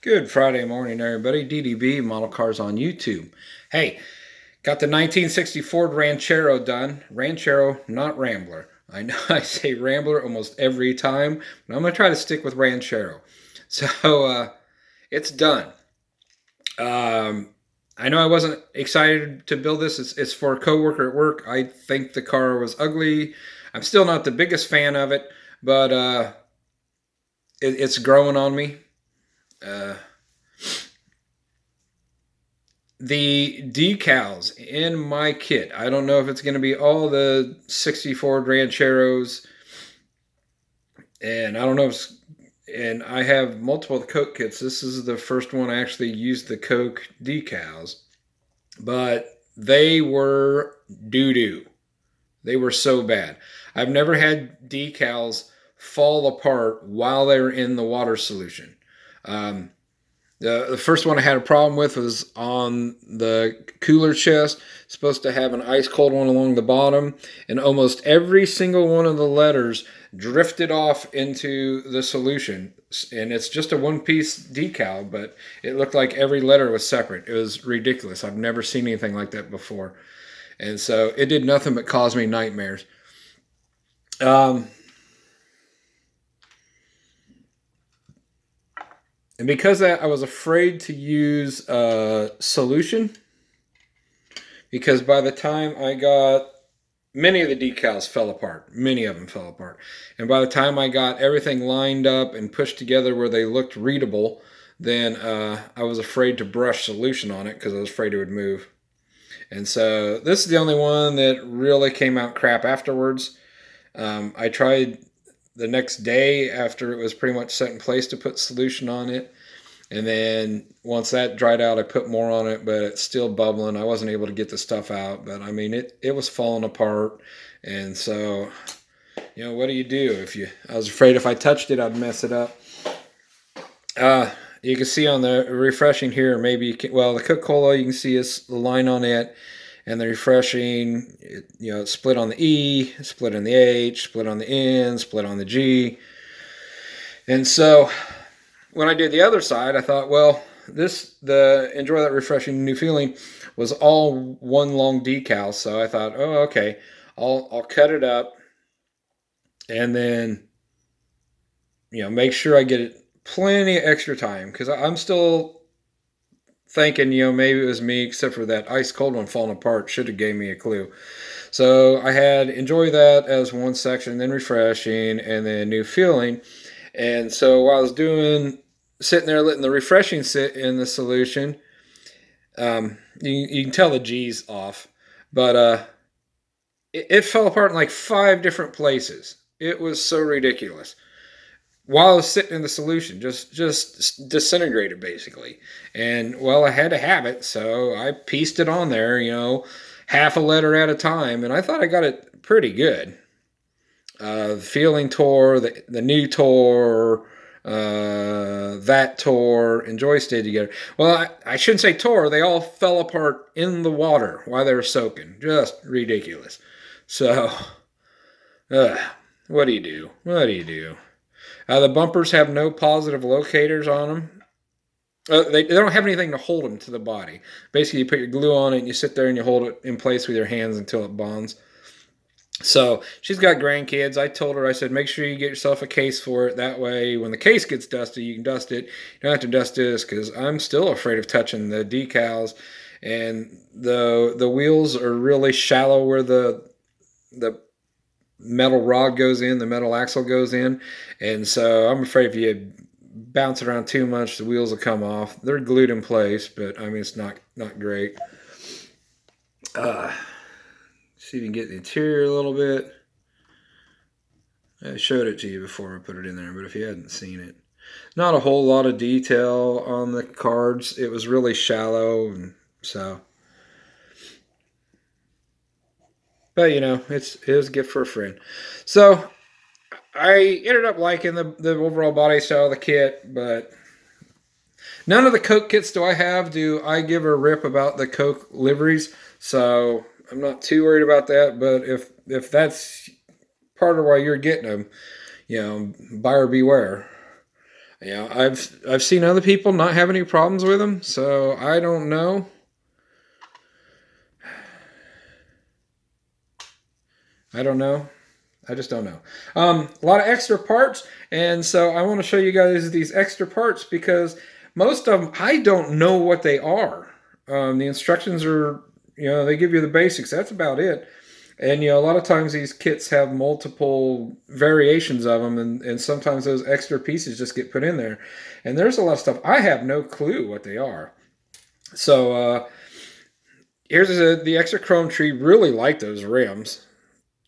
Good Friday morning, everybody. DDB Model Cars on YouTube. Hey, got the 1960 Ford Ranchero done. Ranchero, not Rambler. I know I say Rambler almost every time, but I'm going to try to stick with Ranchero. So it's done. Um, I know I wasn't excited to build this. It's for a coworker at work. I think the car was ugly. I'm still not the biggest fan of it, but it's growing on me. Uh, the decals in my kit. I don't know if it's going to be all the 60 Ford Rancheros, and I don't know if and I have multiple Coke kits. This is the first one I actually used the Coke decals, but they were doo doo. They were so bad. I've never had decals fall apart while they were in the water solution. Um, the first one I had a problem with was on the cooler chest. It's supposed to have an ice cold one along the bottom, and almost every single one of the letters drifted off into the solution. And it's just a one piece decal, but it looked like every letter was separate. It was ridiculous. I've never seen anything like that before. And so it did nothing but cause me nightmares. Um, And because I was afraid to use a solution, because by the time I got many of the decals fell apart, many of them fell apart. And by the time I got everything lined up and pushed together where they looked readable, then I was afraid to brush solution on it because I was afraid it would move. And so this is the only one that really came out crap afterwards. I tried the next day after it was pretty much set in place to put solution on it. And then once that dried out, I put more on it, but it's still bubbling. I wasn't able to get the stuff out, but I mean, it was falling apart. And so, what do you do if I was afraid if I touched it, I'd mess it up. You can see on the refreshing here, maybe the Coca-Cola, you can see is the line on it. And the refreshing, it's split on the E, split on the H, split on the N, split on the G. And so when I did the other side, I thought, well, the enjoy that refreshing new feeling was all one long decal. So I thought, oh, okay, I'll cut it up and then make sure I get it plenty of extra time because I'm still thinking maybe it was me, except for that ice cold one falling apart should have gave me a clue. So I had enjoy that as one section, then refreshing, and then new feeling. And so while I was sitting there letting the refreshing sit in the solution, you can tell the G's off, but it fell apart in like 5 different places. It was so ridiculous. While I was sitting in the solution, just disintegrated basically. And well, I had to have it, so I pieced it on there, half a letter at a time, and I thought I got it pretty good. Feeling tore, the new tore, that tore, and Joy stayed together. Well, I shouldn't say tore. They all fell apart in the water while they were soaking. Just ridiculous. So, what do you do? What do you do? The bumpers have no positive locators on them. They don't have anything to hold them to the body. Basically, you put your glue on it and you sit there and you hold it in place with your hands until it bonds. So she's got grandkids. I told her, I said, make sure you get yourself a case for it. That way, when the case gets dusty, you can dust it. You don't have to dust this because I'm still afraid of touching the decals. And the wheels are really shallow where the metal rod goes in, the metal axle goes in. And so I'm afraid if you bounce around too much, the wheels will come off. They're glued in place, but I mean, it's not great. See if you can get the interior a little bit. I showed it to you before I put it in there, but if you hadn't seen it, not a whole lot of detail on the cards. It was really shallow, and so. But it was a gift for a friend. So I ended up liking the overall body style of the kit, but none of the Coke kits do I give a rip about the Coke liveries. So I'm not too worried about that. But if that's part of why you're getting them, buyer beware. Yeah, I've seen other people not have any problems with them, so I don't know. I don't know. I just don't know. A lot of extra parts, and so I want to show you guys these extra parts because most of them I don't know what they are. The instructions are, they give you the basics. That's about it. And a lot of times these kits have multiple variations of them, and sometimes those extra pieces just get put in there. And there's a lot of stuff I have no clue what they are. So here's the extra chrome tree. Really like those rims.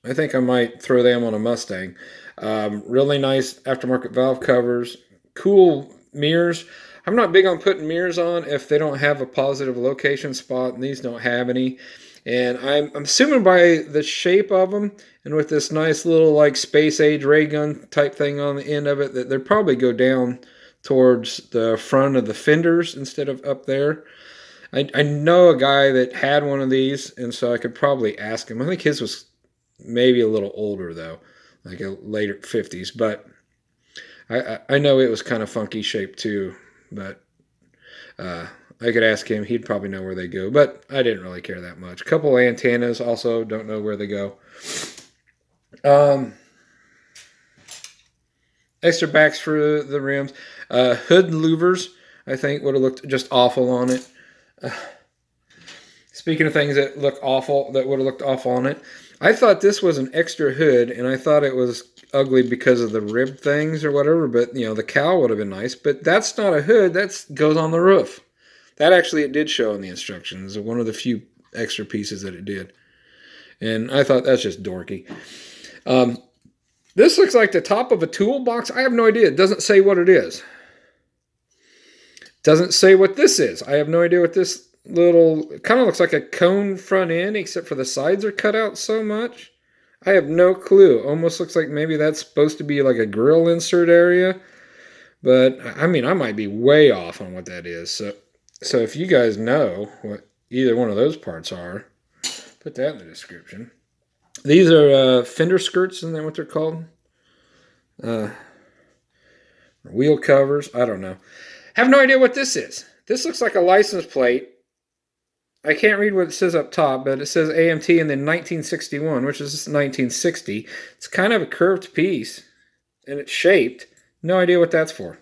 I think I might throw them on a Mustang. Really nice aftermarket valve covers. Cool mirrors. I'm not big on putting mirrors on if they don't have a positive location spot, and these don't have any. And I'm assuming by the shape of them and with this nice little like space age ray gun type thing on the end of it, that they'll probably go down towards the front of the fenders instead of up there. I know a guy that had one of these, and so I could probably ask him. I think his was maybe a little older though, like a later 50s, but I know it was kind of funky shape too, but I could ask him. He'd probably know where they go, but I didn't really care that much. A couple antennas, also don't know where they go. Extra backs for the rims. Hood louvers, I think, would have looked just awful on it. Speaking of things that look awful, that would have looked awful on it, I thought this was an extra hood, and I thought it was ugly because of the rib things or whatever, but, the cowl would have been nice. But that's not a hood. That goes on the roof. That actually it did show in the instructions. One of the few extra pieces that it did. And I thought that's just dorky. This looks like the top of a toolbox. I have no idea. It doesn't say what it is. Doesn't say what this is. I have no idea what this little... It kind of looks like a cone front end, except for the sides are cut out so much. I have no clue. Almost looks like maybe that's supposed to be like a grill insert area. But, I mean, I might be way off on what that is. So if you guys know what either one of those parts are, put that in the description. These are fender skirts, isn't that what they're called? Wheel covers, I don't know. Have no idea what this is. This looks like a license plate. I can't read what it says up top, but it says AMT and then 1961, which is 1960. It's kind of a curved piece, and it's shaped. No idea what that's for.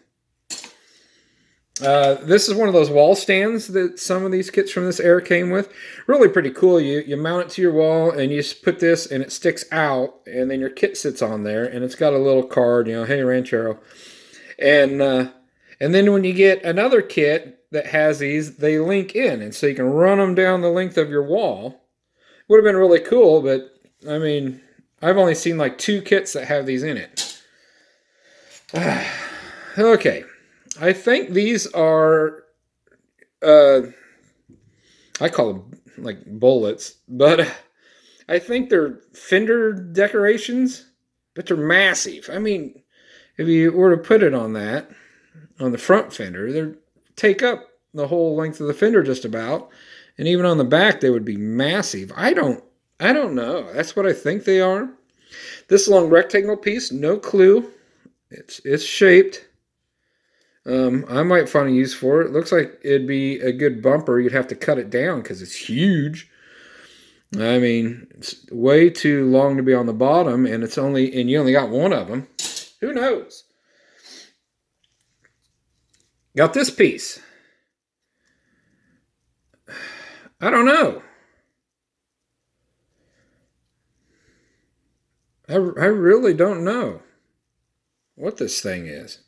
This is one of those wall stands that some of these kits from this era came with. Really pretty cool. You mount it to your wall, and you just put this, and it sticks out, and then your kit sits on there, and it's got a little card, hey, Ranchero. And then when you get another kit that has these, they link in, and so you can run them down the length of your wall. Would have been really cool, but, I mean, I've only seen like 2 kits that have these in it. Okay. I think these are, I call them like bullets, but I think they're fender decorations, but they're massive. I mean, if you were to put it on that, on the front fender, they'd take up the whole length of the fender just about, and even on the back, they would be massive. I don't know. That's what I think they are. This long rectangle piece, no clue. It's shaped. I might find a use for it. It looks like it'd be a good bumper. You'd have to cut it down because it's huge. I mean, it's way too long to be on the bottom, and you only got one of them. Who knows? Got this piece. I don't know. I really don't know what this thing is.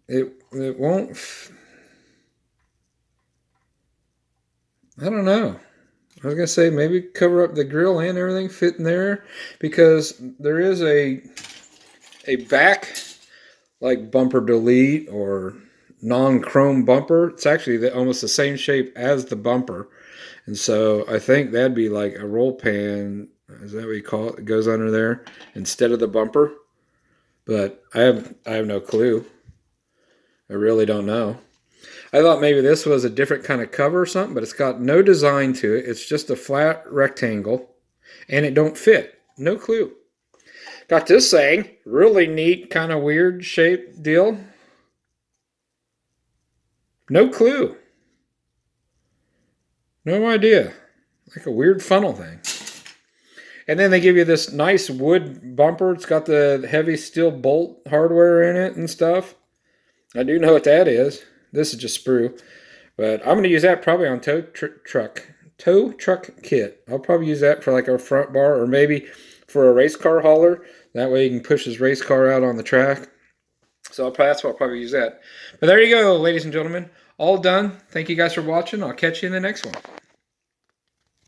It won't... I don't know. I was going to say maybe cover up the grill and everything, fit in there, because there is a back like bumper delete or non-chrome bumper. It's actually almost the same shape as the bumper. And so I think that'd be like a roll pan, is that what you call it? It goes under there instead of the bumper. But I have no clue. I really don't know. I thought maybe this was a different kind of cover or something, but it's got no design to it. It's just a flat rectangle, and it don't fit. No clue. Got this thing. Really neat, kind of weird shaped deal. No clue. No idea. Like a weird funnel thing. And then they give you this nice wood bumper. It's got the heavy steel bolt hardware in it and stuff. I do know what that is. This is just sprue. But I'm going to use that probably on tow truck kit. I'll probably use that for like a front bar or maybe for a race car hauler. That way you can push his race car out on the track. So that's why I'll probably use that. But there you go, ladies and gentlemen. All done. Thank you guys for watching. I'll catch you in the next one.